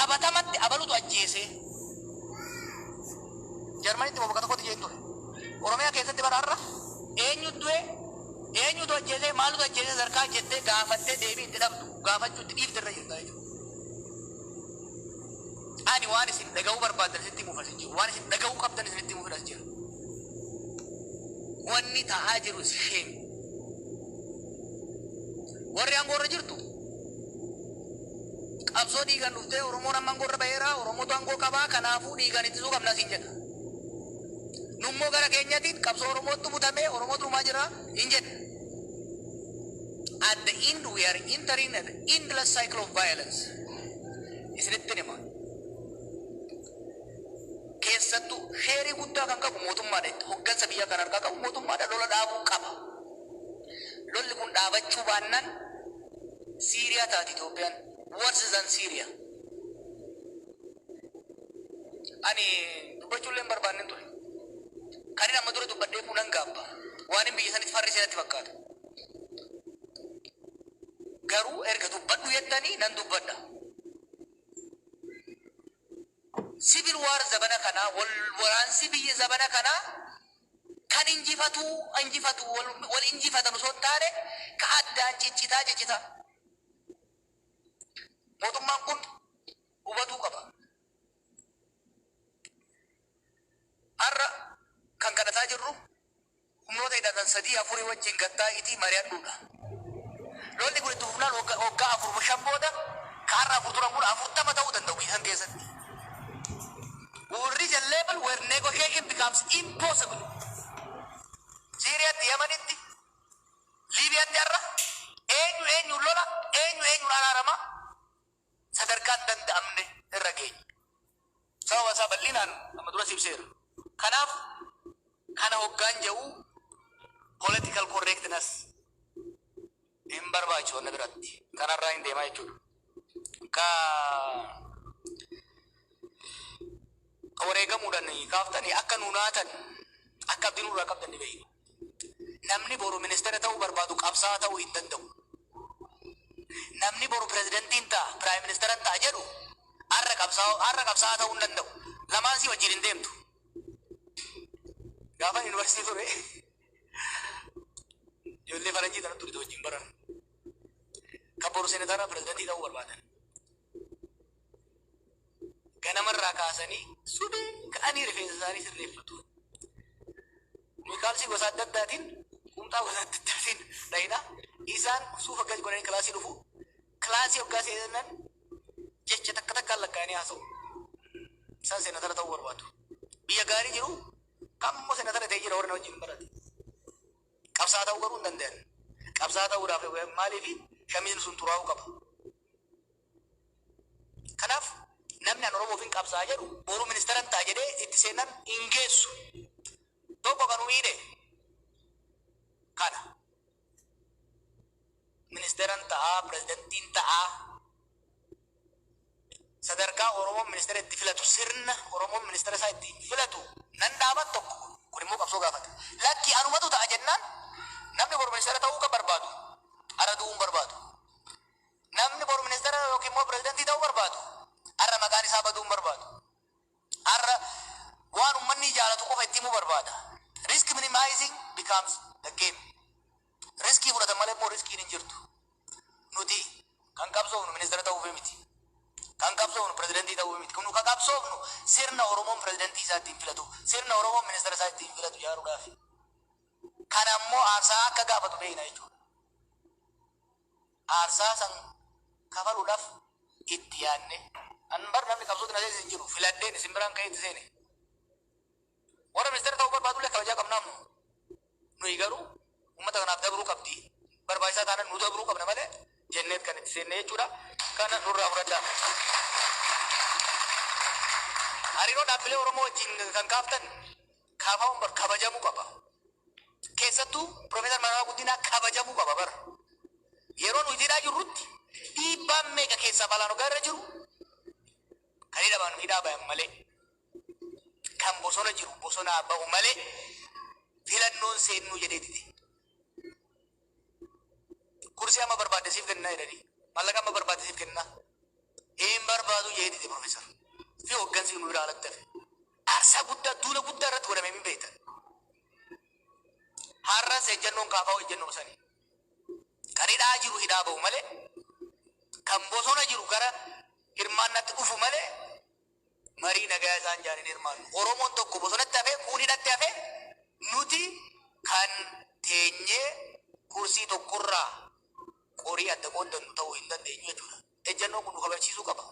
qabatamatti abalutu ajjeese Jarmanitti bobbaka tokkotti jeen ture Oromiyaa keessatti baraarra eenyutu ajjeese maalutu ajjeese sarkaa jettee gaafattee deebii itti dhabdu gaafachuutti dhiiftirra jirta jechuudha. Ani waan isin dhaga'uu barbaadan isinitti himuuf as jiru waan isin dhaga'uu qabdan isinitti himuuf as jiru. Wanni ta'aa jiru isheen warri aangoorra jirtu qabsoo dhiigan dhuftee Oromoon amma aangoorra baheera Oromootu aangoo qabaa kanaafuu dhiigan ittisuu qabna siin jedha. Nummoo gara keenyatiin qabsoo Oromootu butamee Oromootu dhumaa jira hin jedha. At the end we are entering an endless cycle of violence. Isinitti hima. Keessattuu sheerii guddaa kan qabu mootummaadha. Hoggansa biyya kan harkaa qabu mootummaadha. Lola dhaabuu qaba. Lolli kun dhaabachuu baannaan Siiriyaa taati Itoophiyaan. Worse than Syria. Ani dubbachuullee hin barbaanne ture. Kan inni amma dura dubbadhee kunan gaabba. Waan hin biyya sanitti farri seenatti fakkaata. Garuu erga dubbadhu jettanii nan dubbadha. Civil war zabana kana waraansi biyya zabana kana kan injifatu wal injifatan osoo hin taane ka addaan ciccitaa. Mootummaan kun hubatuu qaba. Har'a kan kadhataa jirru humnoota hidhatan 3-4 wajjin gattaa itti mari'adhuudha. Lolli kun itti humnaan waggaa 4-5 booda kaarra 4 turan kun 40 ta'uu danda'u biyya keessatti. We will reach a level where negotiation becomes impossible. Syriaatti, Yemenitti, Liibiyaatti har'a eenyu lola eenyu araarama sadarkaan danda'amne irra geenya. Sababa isaa bal'inaan amma dura ibseera. Kanaaf kana hoggaan jedhu political correctness hin barbaachisu wanna biratti. Kanarraa hin deemaa jechuudha. Wareegamuudhaan kaaftanii akka nuunaatan akka abdiin irraa qabdan ni beeku. Namni boru ministeera ta'uu barbaadu qabsaa ta'uu hin danda'u. Namni boru pirezidantiin ta'a, piraayim ministeeran ta'a jedhu har'a qabsaa ta'uu hin danda'u. Lamaan si wajjin hin deemtu. Gaafa yuunivarsiitii ture ijoollee faranjii kanatti ture wajjin baran. Kan boru seenataara pirezidantii ta'uu barbaadan. Ganamarraa kaasanii sudee ka'anii rifeensa isaanii sirreeffatu. Mikaalsii gosa adda addaatiin qumxaa gosa adda addaatiin dhayina isaan suufa gadi godhanii kilaasii dhufu. Kilaasii hoggaa seenan jecha takkaan lakkaa'anii haasa'u. Isaan seenatara ta'uu barbaadu. Biyya gaarii jiru kammoo seenatara ta'ee jira warra wajjin barate. Qabsaa ta'uu garuu hin danda'an. Qabsaa ta'uudhaaf maaliif shamiin sun xuraa'uu qaba. Kanaaf namni an Oromoof hin qabsaa jedhu boru ministeeran ta'a jedhee itti seenan hin geessu. Tokko kan miidhe kana ministeeran ta'a pirezidantiin ta'a sadarkaa Oromoon ministeera itti filatu sirna Oromoon ministeera isaa itti filatu nan dhaabat tokko kun immoo qabsoo gaafata. Lakki anumatu ta'a jennaan namni boru ministeera ta'uu kan barbaadu ara du'uu hin barbaadu. Namni boru ministeera yookiin immoo pirezidantii ta'uu barbaadu har'a maqaan isaa baduu hin barbaadu. Har'a waan uummanni jaalatu qofa itti himuu barbaada. Risk minimizing becomes the game. Riskii fudhatan malee immoo riskiin hin jirtu. Nuti kan qabsoofnu ministeera ta'uuf miti. Kan qabsoofnu pirezidantii ta'uuf miti. Kun kan qabsoofnu sirna Oromoon pirezidantii isaa ittiin filatu, sirna Oromoon ministeera isaa ittiin filatu ijaaruudhaaf. Kana immoo aarsaa akka gaafatu beekna jechuudha. Aarsaa san kafaluudhaaf itti yaadne anbar namni qabsooti na seesin jiru filadheen isin biraan ka'ee itti seene. Warra ministeera ta'uu barbaadullee kabajaa qabnaamnu. Nuyi garuu uummata kanaaf dabruu qabdi. Barbaachisaa taanaan nu dabruu qabna malee jenneet kan itti seenne jechuudha. Kana nurraa fudhadhaa. Hariiroo dhaabbilee Oromoo wajjin kan kaaftan kaafamuun kabajamuu qaba. Keessattuu Profeesar Mararaa Guddinaa kabajamuu qaba bara. Yeroo nuyi hidhaa jirrutti dhiibbaan meeqa keessaa balaan ogaa irra jiru kan hidhaa bayan malee kan bosona jiru bosonaa ba'u malee filannoon seennuu jedhee dide. Kursii amma barbaadesiif kennaa jedhanii mallaqa amma barbaadesiif kennaa Een barbaadu jedhiti professor. Fi hoggansi nu biraa alatti hafe. Aarsaa guddaa duula guddaa irratti godhame min beektan. Har'as ejjennoon kaafaa ejjennoo sanii. Kan hidhaa jiru hidhaa ba'u malee kan bosona jiru gara hirmaannatti dhufu malee marii nagaa isaan jaaniin hirmaannu. Oromoon tokko bosonatti hafe kuun hidhatti hafe nuti kan teenyee kursii tokkorraa qorii adda qooddannu ta'uu hin dandeenyu jechuudha. Ejjennoon kun nu kabachiisuu qaba.